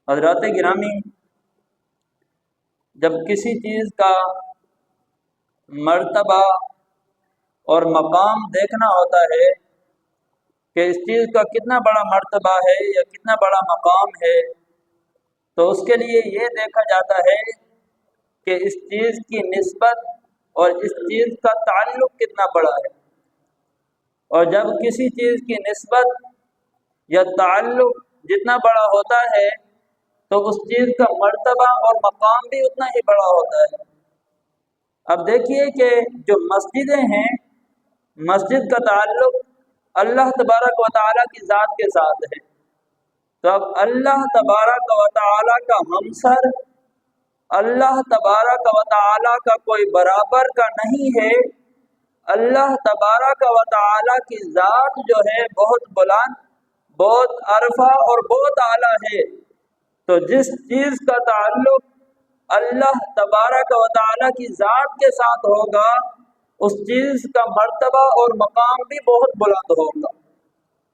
حضرات گرامی، جب کسی چیز کا مرتبہ اور مقام دیکھنا ہوتا ہے کہ اس چیز کا کتنا بڑا مرتبہ ہے یا کتنا بڑا مقام ہے، تو اس کے لیے یہ دیکھا جاتا ہے کہ اس چیز کی نسبت اور اس چیز کا تعلق کتنا بڑا ہے۔ اور جب کسی چیز کی نسبت یا تعلق جتنا بڑا ہوتا ہے تو اس چیز کا مرتبہ اور مقام بھی اتنا ہی بڑا ہوتا ہے۔ اب دیکھیے کہ جو مسجدیں ہیں، مسجد کا تعلق اللہ تبارک و تعالیٰ کی ذات کے ساتھ ہے، تو اب اللہ تبارک و تعالیٰ کا ہمسر، اللہ تبارک و تعالیٰ کا کوئی برابر کا نہیں ہے۔ اللہ تبارک و تعالیٰ کی ذات جو ہے بہت بلند، بہت عرفہ اور بہت اعلیٰ ہے، تو جس چیز کا تعلق اللہ تبارک و تعالیٰ کی ذات کے ساتھ ہوگا اس چیز کا مرتبہ اور مقام بھی بہت بلند ہوگا۔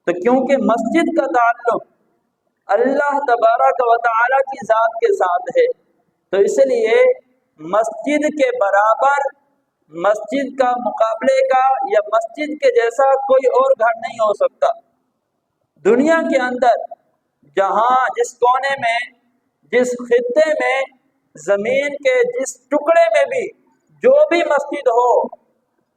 تو کیونکہ مسجد کا تعلق اللہ تبارک و تعالیٰ کی ذات کے ساتھ ہے، تو اس لیے مسجد کے برابر، مسجد کا مقابلے کا یا مسجد کے جیسا کوئی اور گھر نہیں ہو سکتا۔ دنیا کے اندر جہاں جس کونے میں، جس خطے میں، زمین کے جس ٹکڑے میں بھی جو بھی مسجد ہو،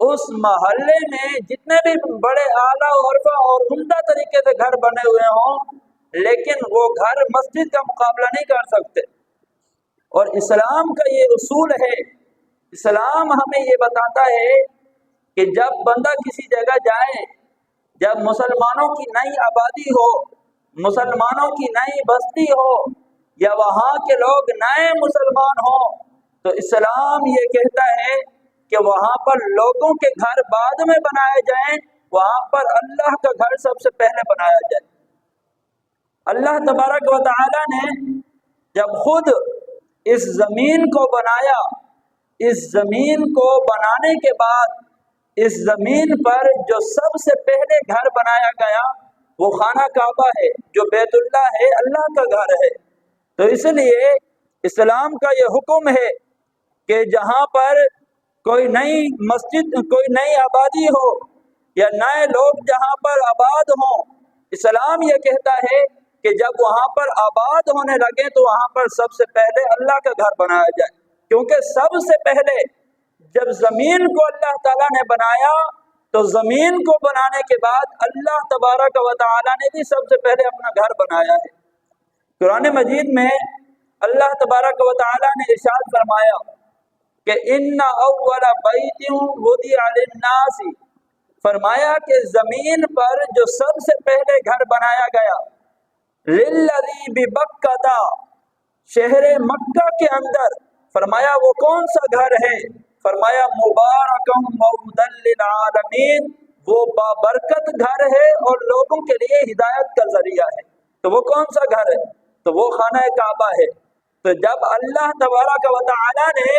اس محلے میں جتنے بھی بڑے اعلیٰ عرفہ اور عمدہ طریقے سے گھر بنے ہوئے ہوں، لیکن وہ گھر مسجد کا مقابلہ نہیں کر سکتے۔ اور اسلام کا یہ اصول ہے، اسلام ہمیں یہ بتاتا ہے کہ جب بندہ کسی جگہ جائے، جب مسلمانوں کی نئی آبادی ہو، مسلمانوں کی نئی بستی ہو، یا وہاں کے لوگ نئے مسلمان ہوں، تو اسلام یہ کہتا ہے کہ وہاں پر لوگوں کے گھر بعد میں بنائے جائیں، وہاں پر اللہ کا گھر سب سے پہلے بنایا جائے۔ اللہ تبارک و تعالیٰ نے جب خود اس زمین کو بنایا، اس زمین کو بنانے کے بعد اس زمین پر جو سب سے پہلے گھر بنایا گیا وہ خانہ کعبہ ہے، جو بیت اللہ ہے، اللہ کا گھر ہے۔ تو اس لیے اسلام کا یہ حکم ہے کہ جہاں پر کوئی نئی مسجد، کوئی نئی آبادی ہو یا نئے لوگ جہاں پر آباد ہوں، اسلام یہ کہتا ہے کہ جب وہاں پر آباد ہونے لگے تو وہاں پر سب سے پہلے اللہ کا گھر بنایا جائے، کیونکہ سب سے پہلے جب زمین کو اللہ تعالیٰ نے بنایا تو زمین کو بنانے کے بعد اللہ تبارک و تعالیٰ نے بھی سب سے پہلے اپنا گھر بنایا ہے۔ قرآن مجید میں اللہ تبارک و تعالیٰ نے ارشاد فرمایا کہ ان اول بیت وضع للناس، فرمایا کہ زمین پر جو سب سے پہلے گھر بنایا گیا، للذی ببکہ، شہر مکہ کے اندر، فرمایا وہ کون سا گھر ہے؟ فرمایا مبارکم وہدی للعالمین، وہ بابرکت گھر ہے اور لوگوں کے لیے ہدایت کا ذریعہ ہے۔ تو وہ کون سا گھر ہے؟ تو وہ خانہ کعبہ ہے۔ تو جب اللہ تبارک و تعالی نے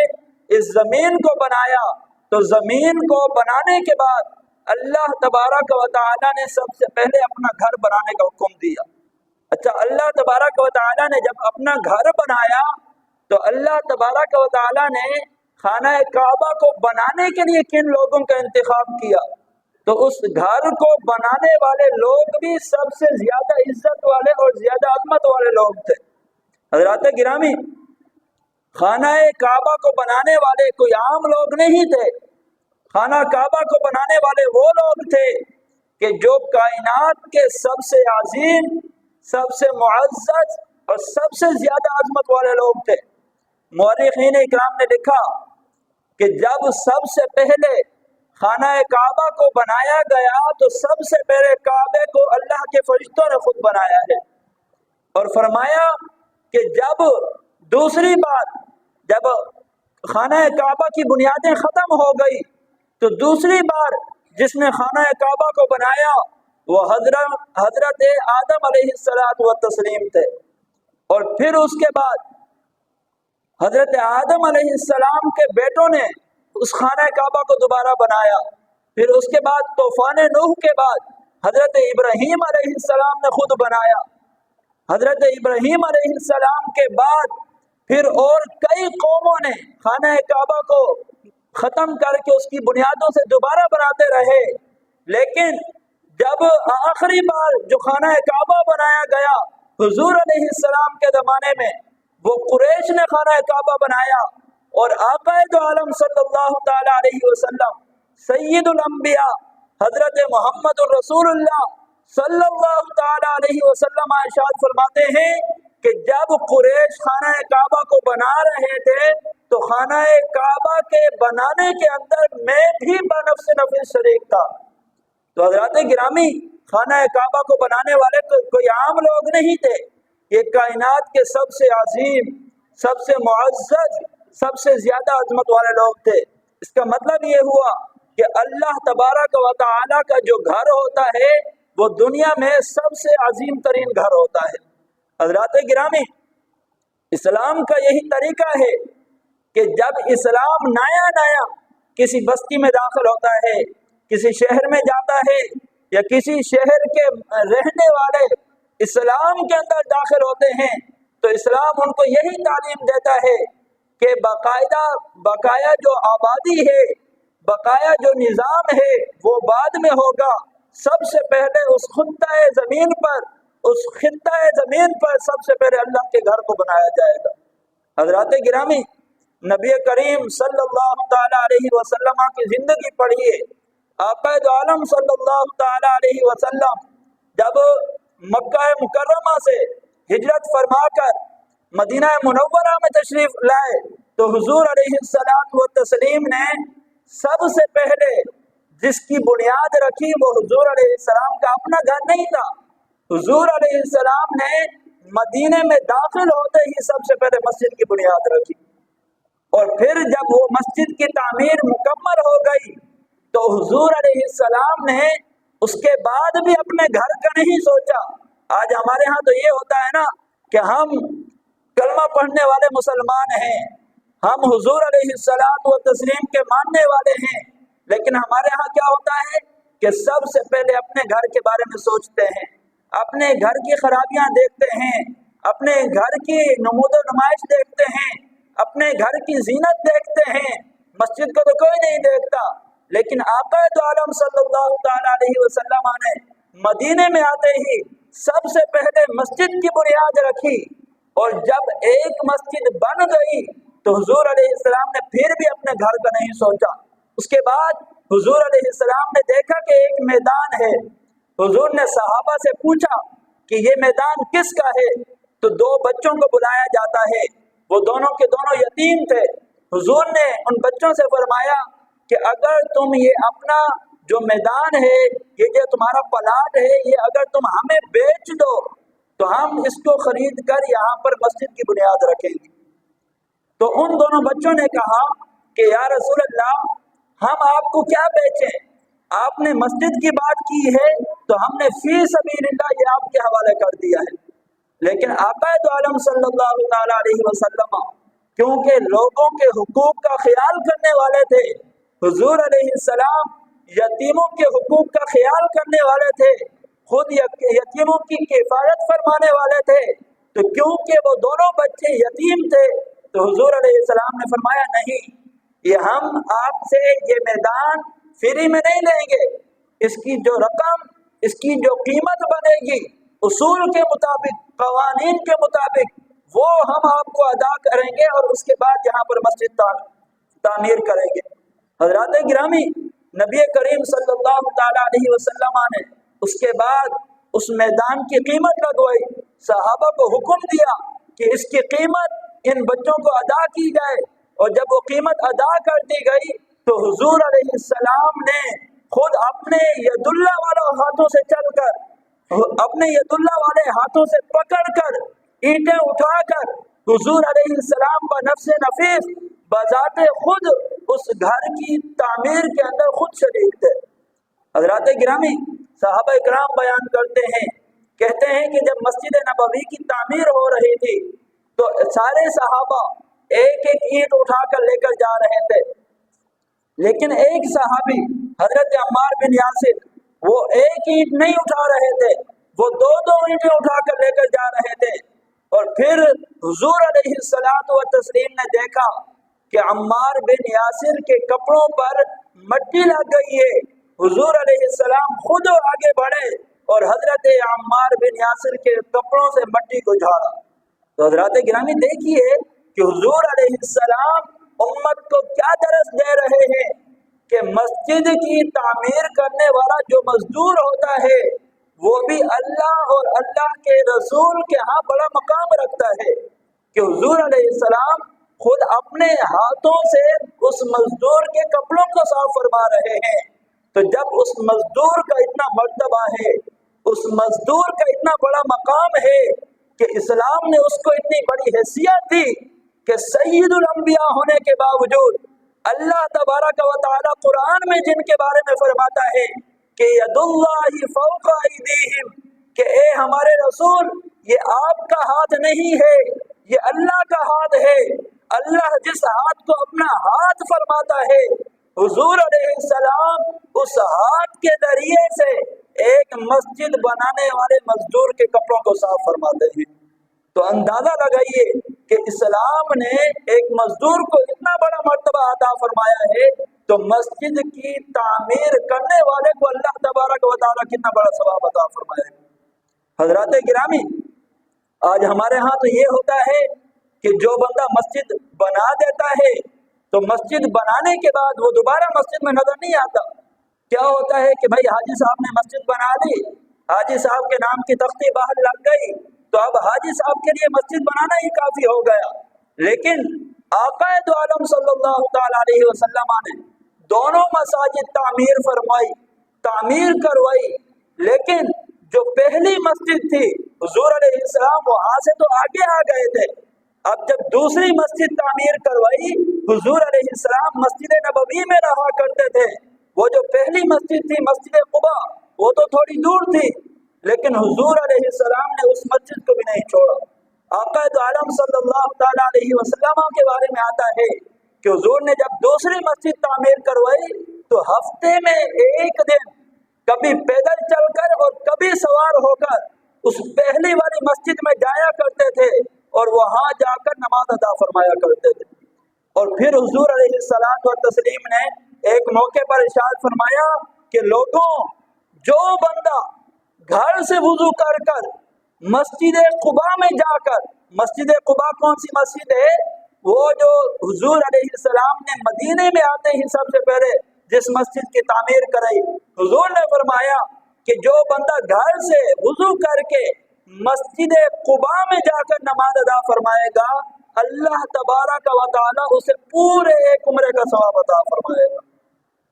اس زمین کو بنایا تو زمین کو بنانے کے بعد اللہ تبارک و تعالی نے سب سے پہلے اپنا گھر بنانے کا حکم دیا۔ اچھا، اللہ تبارک و تعالی نے جب اپنا گھر بنایا تو اللہ تبارک و تعالی نے خانہ کعبہ کو بنانے کے لیے کن لوگوں کا انتخاب کیا؟ تو اس گھر کو بنانے والے لوگ بھی سب سے زیادہ عزت والے اور زیادہ عظمت والے لوگ تھے۔ حضرات گرامی، خانہ کعبہ کو بنانے والے کوئی عام لوگ نہیں تھے۔ خانہ کعبہ کو بنانے والے وہ لوگ تھے کہ جو کائنات کے سب سے عظیم، سب سے معزز اور سب سے زیادہ عظمت والے لوگ تھے۔ مورخین اکرام نے لکھا کہ جب سب سے پہلے خانہ کعبہ کو بنایا گیا تو سب سے پہلے کعبے کو اللہ کے فرشتوں نے خود بنایا ہے، اور فرمایا کہ جب دوسری بار جب خانہ کعبہ کی بنیادیں ختم ہو گئی تو دوسری بار جس نے خانہ کعبہ کو بنایا وہ حضرت آدم علیہ السلام تھے، اور پھر اس کے بعد حضرت آدم علیہ السلام کے بیٹوں نے اس خانہ کعبہ کو دوبارہ بنایا۔ پھر اس کے بعد طوفان نوح کے بعد حضرت ابراہیم علیہ السلام نے خود بنایا۔ حضرت ابراہیم علیہ السلام کے بعد پھر اور کئی قوموں نے خانہ کعبہ کو ختم کر کے اس کی بنیادوں سے دوبارہ بناتے رہے، لیکن جب آخری بار جو خانہ کعبہ بنایا گیا حضور علیہ السلام کے زمانے میں، وہ قریش نے خانہ کعبہ بنایا، اور آقا دو عالم صلی اللہ تعالی علیہ وسلم سید الانبیاء حضرت محمد الرسول اللہ صلی اللہ تعالی علیہ وسلم ارشاد فرماتے ہیں کہ جب قریش خانہ کعبہ کو بنا رہے تھے تو خانہ کعبہ کے بنانے کے اندر میں بھی بنفس نفس شریک تھا۔ تو حضرات گرامی، خانہ کعبہ کو بنانے والے تو کوئی عام لوگ نہیں تھے، یہ کائنات کے سب سے عظیم، سب سے معزز، سب سے زیادہ عظمت والے لوگ تھے۔ اس کا مطلب یہ ہوا کہ اللہ تبارک و تعالی کا جو گھر ہوتا ہے وہ دنیا میں سب سے عظیم ترین گھر ہوتا ہے۔ حضرات گرامی، اسلام کا یہی طریقہ ہے کہ جب اسلام نیا کسی بستی میں داخل ہوتا ہے، کسی شہر میں جاتا ہے، یا کسی شہر کے رہنے والے اسلام کے اندر داخل ہوتے ہیں، تو اسلام ان کو یہی تعلیم دیتا ہے کہ بقایا جو آبادی ہے، بقایا جو نظام ہے وہ بعد میں ہوگا، سب سے پہلے اس خطہ زمین پر سب سے پہلے اللہ کے گھر کو بنایا جائے گا۔ حضرات گرامی، نبی کریم صلی اللہ تعالی علیہ وسلم کی زندگی پڑھیے۔ آقا دو عالم صلی اللہ تعالی علیہ وسلم جب مکہ مکرمہ سے ہجرت فرما کر مدینہ منورہ میں تشریف لائے تو حضور علیہ الصلوۃ والتسلیم نے سب سے پہلے جس کی بنیاد رکھی وہ حضور علیہ السلام کا اپنا گھر نہیں تھا۔ حضور علیہ السلام نے مدینے میں داخل ہوتے ہی سب سے پہلے مسجد کی بنیاد رکھی، اور پھر جب وہ مسجد کی تعمیر مکمل ہو گئی تو حضور علیہ السلام نے اس کے بعد بھی اپنے گھر کا نہیں سوچا۔ آج ہمارے ہاں تو یہ ہوتا ہے نا کہ ہم کلمہ پڑھنے والے مسلمان ہیں، ہم حضور علیہ الصلوۃ والتسلیم کے ماننے والے ہیں، لیکن ہمارے ہاں کیا ہوتا ہے کہ سب سے پہلے اپنے گھر کے بارے میں سوچتے ہیں، اپنے گھر کی خرابیاں دیکھتے ہیں، اپنے گھر کی نمود و نمائش دیکھتے ہیں، اپنے گھر کی زینت دیکھتے ہیں۔ مسجد کو تو کوئی نہیں دیکھتا، لیکن آقا دو عالم صلی اللہ تعالی علیہ وسلم نے مدینے میں آتے ہی سب سے پہلے مسجد کی بنیاد رکھی، اور جب ایک مسجد بن گئی تو حضور علیہ السلام نے پھر بھی اپنے گھر کا نہیں سوچا۔ اس کے بعد حضور علیہ السلام نے دیکھا کہ ایک میدان ہے، حضور نے صحابہ سے پوچھا کہ یہ میدان کس کا ہے؟ تو دو بچوں کو بلایا جاتا ہے، وہ دونوں کے دونوں یتیم تھے۔ حضور نے ان بچوں سے فرمایا کہ اگر تم یہ اپنا جو میدان ہے، یہ جو تمہارا پلاٹ ہے، یہ اگر تم ہمیں بیچ دو تو ہم اس کو خرید کر یہاں پر مسجد کی بنیاد رکھیں گے۔ تو ان دونوں بچوں نے کہا کہ یا رسول اللہ، ہم آپ کو کیا بیچیں؟ آپ نے مسجد کی بات کی ہے تو ہم نے فی سبیل اللہ یہ آپ کے حوالے کر دیا ہے، لیکن آقا دو عالم صلی اللہ تعالی علیہ وسلم کیونکہ لوگوں کے حقوق کا خیال کرنے والے تھے، حضور علیہ السلام یتیموں کے حقوق کا خیال کرنے والے تھے، خود یتیموں کی کفایت فرمانے والے تھے، تو کیونکہ وہ دونوں بچے یتیم تھے تو حضور علیہ السلام نے فرمایا نہیں، یہ ہم آپ سے یہ میدان فری میں نہیں لیں گے، اس کی جو رقم، اس کی جو قیمت بنے گی اصول کے مطابق، قوانین کے مطابق، وہ ہم آپ کو ادا کریں گے، اور اس کے بعد یہاں پر مسجد تعمیر کریں گے۔ حضرات گرامی، نبی کریم صلی اللہ تعالی علیہ وسلم نے اس کے بعد اس میدان کی قیمت لگوائی، صحابہ کو حکم دیا کہ اس کی قیمت ان بچوں کو ادا کی جائے، اور جب وہ قیمت ادا کر دی گئی تو حضور علیہ السلام نے خود اپنے ید اللہ والے ہاتھوں سے چل کر، اپنے ید اللہ والے ہاتھوں سے پکڑ کر، اینٹیں اٹھا کر حضور علیہ السلام بنفس نفیس بذات خود اس گھر کی تعمیر کے اندر خود شریک تھے۔ حضرات گرامی، صحابہ اکرام بیان کرتے ہیں، کہتے ہیں کہ جب مسجد نبوی کی تعمیر ہو رہی تھی تو سارے صحابہ ایک ایک اینٹ اٹھا کر لے کر جا رہے تھے، لیکن ایک صحابی حضرت عمار بن یاسر وہ ایک اینٹ نہیں اٹھا رہے تھے، وہ دو دو اینٹیں اٹھا کر لے کر جا رہے تھے، اور پھر حضور علیہ الصلوۃ والتسلیم نے دیکھا کہ عمار بن یاسر کے کپڑوں پر مٹی لگ گئی ہے۔ حضور علیہ السلام خود آگے بڑھے اور حضرت عمار بن یاسر کے کپڑوں سے مٹی کو جھاڑا۔ تو حضرات گرامی دیکھیے کہ حضور علیہ السلام امت کو کیا درس دے رہے ہیں کہ مسجد کی تعمیر کرنے والا جو مزدور ہوتا ہے وہ بھی اللہ اور اللہ کے رسول کے ہاں بڑا مقام رکھتا ہے، کہ حضور علیہ السلام خود اپنے ہاتھوں سے اس مزدور کے کپڑوں کو صاف فرما رہے ہیں۔ تو جب اس مزدور کا اتنا مرتبہ ہے، اس مزدور کا اتنا بڑا مقام ہے کہ اسلام نے اس کو اتنی بڑی حیثیت دی کہ سید الانبیاء ہونے کے باوجود اللہ تبارک و تعالی قرآن میں جن کے بارے میں فرماتا ہے کہ ید اللہ فوق ایدیہم، کہ اے ہمارے رسول یہ آپ کا ہاتھ نہیں ہے، یہ اللہ کا ہاتھ ہے۔ اللہ جس ہاتھ کو اپنا ہاتھ فرماتا ہے، حضور علیہ السلام اس ہاتھ کے ذریعے سے ایک مسجد بنانے والے مزدور کے کپڑوں کو صاف فرماتے ہیں۔ تو اندازہ لگائیے کہ اسلام نے ایک مزدور کو اتنا بڑا مرتبہ عطا فرمایا ہے، تو مسجد کی تعمیر کرنے والے کو اللہ تبارک و تعالیٰ کتنا بڑا ثواب عطا فرمایا ہے۔ حضرات گرامی، آج ہمارے ہاں تو یہ ہوتا ہے کہ جو بندہ مسجد بنا دیتا ہے تو مسجد بنانے کے بعد وہ دوبارہ مسجد میں نظر نہیں آتا۔ کیا ہوتا ہے کہ بھائی حاجی صاحب نے مسجد بنا دی، حاجی صاحب کے نام کی تختی باہر لگ گئی، تو اب حاجی صاحب کے لیے مسجد بنانا ہی کافی ہو گیا۔ لیکن آقا دو عالم صلی اللہ تعالی علیہ وسلم نے دونوں مساجد تعمیر فرمائی، تعمیر کروائی، لیکن جو پہلی مسجد تھی حضور علیہ السلام وہاں سے تو آگے آ گئے تھے۔ اب جب دوسری مسجد تعمیر کروائی، حضور علیہ السلام مسجد نبوی میں رہا کرتے تھے۔ وہ جو پہلی مسجد تھی مسجد قباء، وہ تو تھوڑی دور تھی، لیکن حضور علیہ السلام نے اس مسجد کو بھی نہیں چھوڑا۔ آقا دو عالم صلی اللہ تعالی علیہ وسلم کے بارے میں آتا ہے کہ حضور نے جب دوسری مسجد تعمیر کروائی تو ہفتے میں ایک دن کبھی پیدل چل کر اور کبھی سوار ہو کر اس پہلی والی مسجد میں جایا کرتے تھے اور وہاں جا کر نماز ادا فرمایا کرتے تھے۔ اور پھر حضور علیہ الصلوۃ والتسلیم نے ایک موقع پر ارشاد فرمایا کہ لوگوں، جو بندہ گھر سے وضو کر کر مسجد قباء میں جا کر، مسجد قباء کون سی مسجد ہے؟ وہ جو حضور علیہ السلام نے مدینے میں آتے ہی سب سے پہلے جس مسجد کی تعمیر کرائی، حضور نے فرمایا کہ جو بندہ گھر سے وضو کر کے مسجد قباء میں جا کر نماز ادا فرمائے گا، اللہ تبارک و تعالی اسے پورے ایک عمرے کا ثواب عطا فرمائے گا۔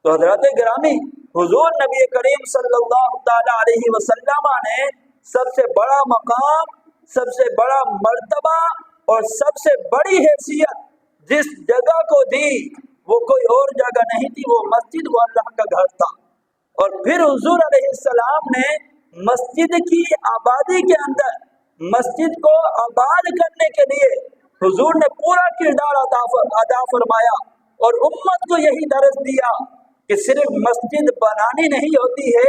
تو حضرات گرامی، حضور نبی کریم صلی اللہ تعالی علیہ وسلم نے سب سے بڑا مقام، سب سے بڑا مرتبہ اور سب سے بڑی حیثیت جس جگہ کو دی وہ کوئی اور جگہ نہیں تھی، وہ مسجد، وہ اللہ کا گھر تھا۔ اور پھر حضور علیہ السلام نے مسجد کی آبادی کے اندر مسجد کو آباد کرنے کے لیے حضور نے پورا کردار ادا فرمایا اور امت کو یہی درس دیا کہ صرف مسجد بنانی نہیں ہوتی ہے،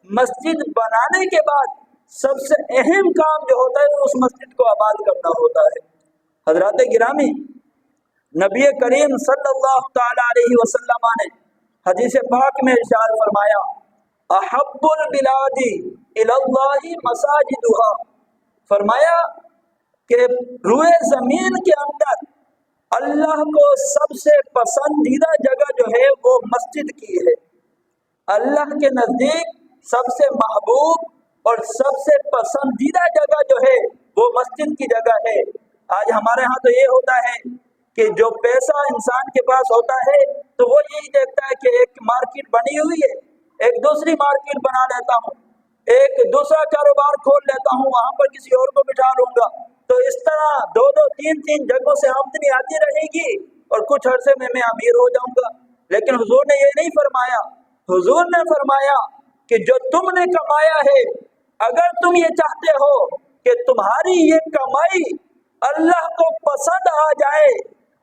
مسجد بنانے کے بعد سب سے اہم کام جو ہوتا ہے اس مسجد کو آباد کرنا ہوتا ہے۔ حضرات گرامی، نبی کریم صلی اللہ تعالی علیہ وسلم نے حدیث پاک میں ارشاد فرمایا، احب البلاد الی اللہ مساجدها، فرمایا کہ روئے زمین کے اندر اللہ کو سب سے پسندیدہ جگہ جو ہے وہ مسجد کی ہے۔ اللہ کے نزدیک سب سے محبوب اور سب سے پسندیدہ جگہ جو ہے وہ مسجد کی جگہ ہے۔ آج ہمارے ہاں تو یہ ہوتا ہے کہ جو پیسہ انسان کے پاس ہوتا ہے تو وہ یہی دیکھتا ہے کہ ایک مارکیٹ بنی ہوئی ہے، ایک دوسری مارکیٹ بنا لیتا ہوں، ایک دوسرا کاروبار کھول لیتا ہوں، وہاں پر کسی اور کو بٹھا لوں گا، تو اس طرح دو تین جگہوں سے آمدنی آتی رہے گی اور کچھ عرصے میں امیر ہو جاؤں گا۔ لیکن حضور نے یہ نہیں فرمایا، حضور نے فرمایا کہ جو تم نے کمایا ہے، اگر تم یہ چاہتے ہو کہ تمہاری یہ کمائی اللہ کو پسند آ جائے،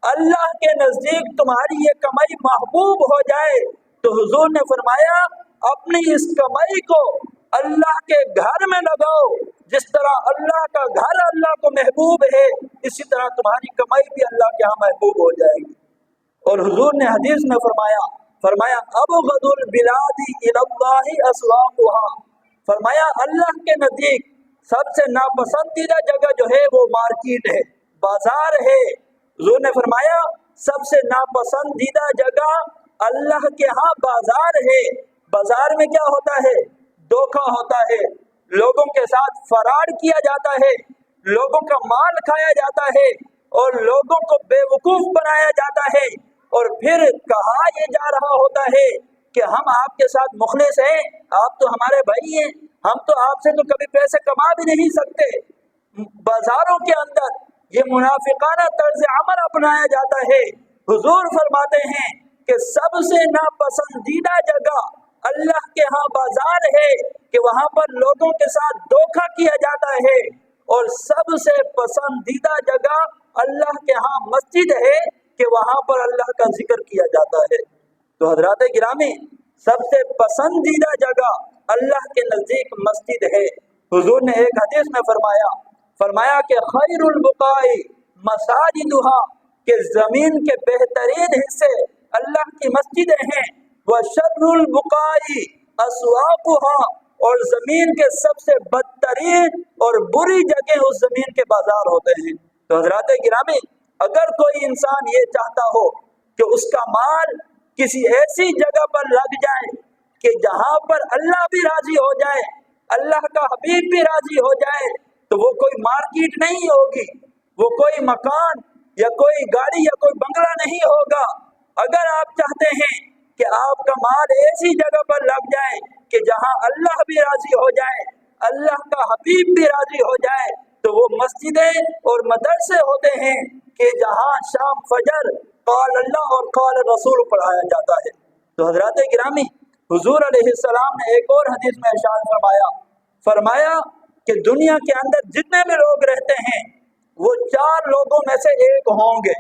اللہ کے نزدیک تمہاری یہ کمائی محبوب ہو جائے، تو حضور نے فرمایا اپنی اس کمائی کو اللہ کے گھر میں لگاؤ، جس طرح اللہ کا گھر اللہ کو محبوب ہے، اسی طرح تمہاری کمائی بھی اللہ کے ہاں محبوب ہو جائے گی۔ اور حضور نے حدیث میں فرمایا ابغض البلاد الی اللہ اسواقها، فرمایا اللہ کے نزدیک سب سے ناپسندیدہ جگہ جو ہے وہ مارکیٹ ہے، بازار ہے۔ حضور نے فرمایا سب سے ناپسندیدہ جگہ اللہ کے ہاں بازار ہے۔ بازار میں کیا ہوتا ہے؟ دھوکہ ہوتا ہے، لوگوں کے ساتھ فراڈ کیا جاتا ہے، لوگوں کا مال کھایا جاتا ہے اور لوگوں کو بے وقوف بنایا جاتا ہے، اور پھر کہا یہ جا رہا ہوتا ہے کہ ہم آپ کے ساتھ مخلص ہیں، آپ تو ہمارے بھائی ہیں، ہم تو آپ سے تو کبھی پیسے کما بھی نہیں سکتے۔ بازاروں کے اندر یہ منافقانہ طرز عمل اپنایا جاتا ہے۔ حضور فرماتے ہیں کہ سب سے ناپسندیدہ جگہ اللہ کے ہاں بازار ہے کہ وہاں پر لوگوں کے ساتھ دھوکہ کیا جاتا ہے، اور سب سے پسندیدہ جگہ اللہ کے ہاں مسجد ہے کہ وہاں پر اللہ کا ذکر کیا جاتا ہے۔ تو حضرات گرامی، سب سے پسندیدہ جگہ اللہ کے نزدیک مسجد ہے۔ حضور نے ایک حدیث میں فرمایا کہ خیر البقاء مساجدها، کہ زمین کے بہترین حصے اللہ کی مسجدیں ہیں، وشر البقاء اسواقها، اور زمین کے سب سے بدترین اور بری جگہ اس زمین کے بازار ہوتے ہیں۔ تو حضرات گرامی، اگر کوئی انسان یہ چاہتا ہو کہ اس کا مال کسی ایسی جگہ پر لگ جائے کہ جہاں پر اللہ بھی راضی ہو جائے، اللہ کا حبیب بھی راضی ہو جائے، تو وہ کوئی مارکیٹ نہیں ہوگی، وہ کوئی مکان یا کوئی گاڑی یا کوئی بنگلہ نہیں ہوگا۔ اگر آپ چاہتے ہیں کہ آپ کا مال ایسی جگہ پر لگ جائے کہ جہاں اللہ بھی راضی ہو جائے، اللہ کا حبیب بھی راضی ہو جائے، تو وہ مسجدیں اور مدرسے ہوتے ہیں کہ جہاں شام فجر قال اللہ اور قال رسول پڑھایا جاتا ہے۔ تو حضرات گرامی، حضور علیہ السلام نے ایک اور حدیث میں ارشاد فرمایا کہ دنیا کے اندر جتنے بھی لوگ رہتے ہیں وہ 4 لوگوں میں سے ایک ہوں گے۔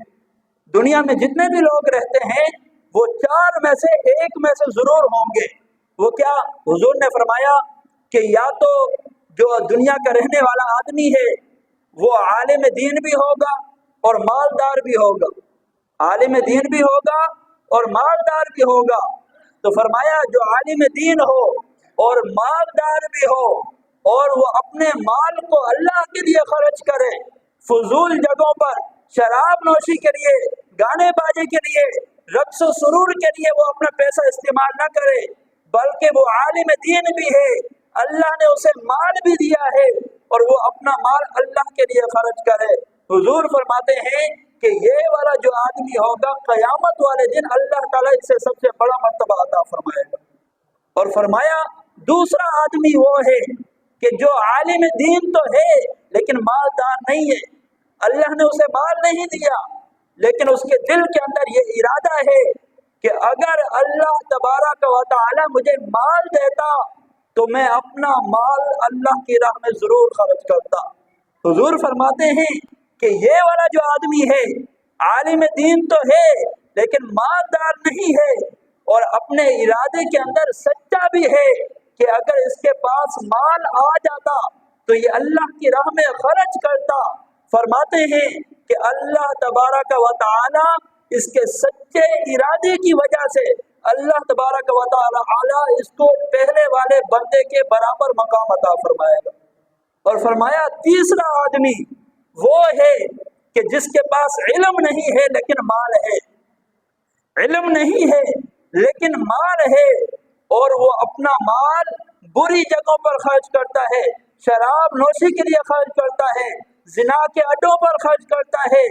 دنیا میں جتنے بھی لوگ رہتے ہیں وہ 4 میں سے ایک میں سے ضرور ہوں گے۔ وہ کیا؟ حضور نے فرمایا کہ یا تو جو دنیا کا رہنے والا آدمی ہے وہ عالم دین بھی ہوگا اور مالدار بھی ہوگا، عالم دین بھی ہوگا اور مالدار بھی ہوگا۔ تو فرمایا جو عالم دین ہو اور مالدار بھی ہو اور وہ اپنے مال کو اللہ کے لیے خرچ کرے، فضول جگہوں پر شراب نوشی کے لیے، گانے باجے کے لیے، رقص و سرور کے لیے وہ اپنا پیسہ استعمال نہ کرے، بلکہ وہ عالم دین بھی ہے، اللہ نے اسے مال بھی دیا ہے اور وہ اپنا مال اللہ کے لیے خرچ کرے۔ حضور فرماتے ہیں کہ یہ والا جو آدمی ہوگا قیامت والے دن اللہ تعالیٰ اسے سب سے بڑا مرتبہ عطا فرمائے گا۔ اور فرمایا دوسرا آدمی وہ ہے کہ جو عالم دین تو ہے لیکن مالدار نہیں ہے، اللہ نے اسے مال نہیں دیا، لیکن اس کے دل کے اندر یہ ارادہ ہے کہ اگر اللہ تبارک و تعالی مجھے مال دیتا تو میں اپنا مال اللہ کی راہ میں ضرور خرچ کرتا۔ حضور فرماتے ہیں کہ یہ والا جو آدمی ہے عالم دین تو ہے لیکن مالدار نہیں ہے، اور اپنے ارادے کے اندر سچا بھی ہے کہ اگر اس کے پاس مال آ جاتا تو یہ اللہ کی راہ میں خرچ کرتا۔ فرماتے ہیں کہ اللہ تبارک و تعالی اس کے سچے ارادے کی وجہ سے اللہ تبارک و تعالی اس کو پہلے والے بندے کے برابر مقام عطا فرمائے گا۔ اور فرمایا تیسرا آدمی وہ ہے کہ جس کے پاس علم نہیں ہے لیکن مال ہے، علم نہیں ہے لیکن مال ہے، اور وہ اپنا مال بری جگہوں پر خرچ کرتا ہے، شراب نوشی کے لیے خرچ کرتا ہے، زنا کے اڈوں پر خرچ کرتا ہے،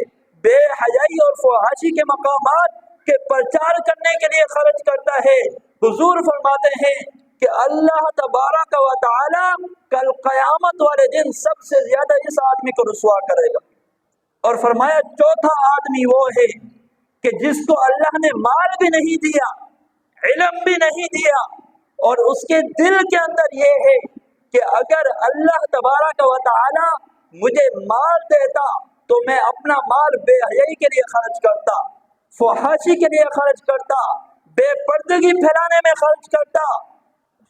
بے حیائی اور فحاشی کے مقامات کے پرچار کرنے کے لیے خرچ کرتا ہے۔ حضور فرماتے ہیں کہ اللہ تبارک و تعالی کل قیامت والے دن سب سے زیادہ اس آدمی کو رسوا کرے گا۔ اور فرمایا چوتھا آدمی وہ ہے کہ جس کو اللہ نے مال بھی نہیں دیا، علم بھی نہیں دیا، اور اس کے دل کے اندر یہ ہے کہ اگر اللہ تبارک و تعالی مجھے مال دیتا تو میں اپنا مال بے حیائی کے لیے خرچ کرتا، فحاشی کے لیے خرچ کرتا، بے پردگی پھیلانے میں خرچ کرتا،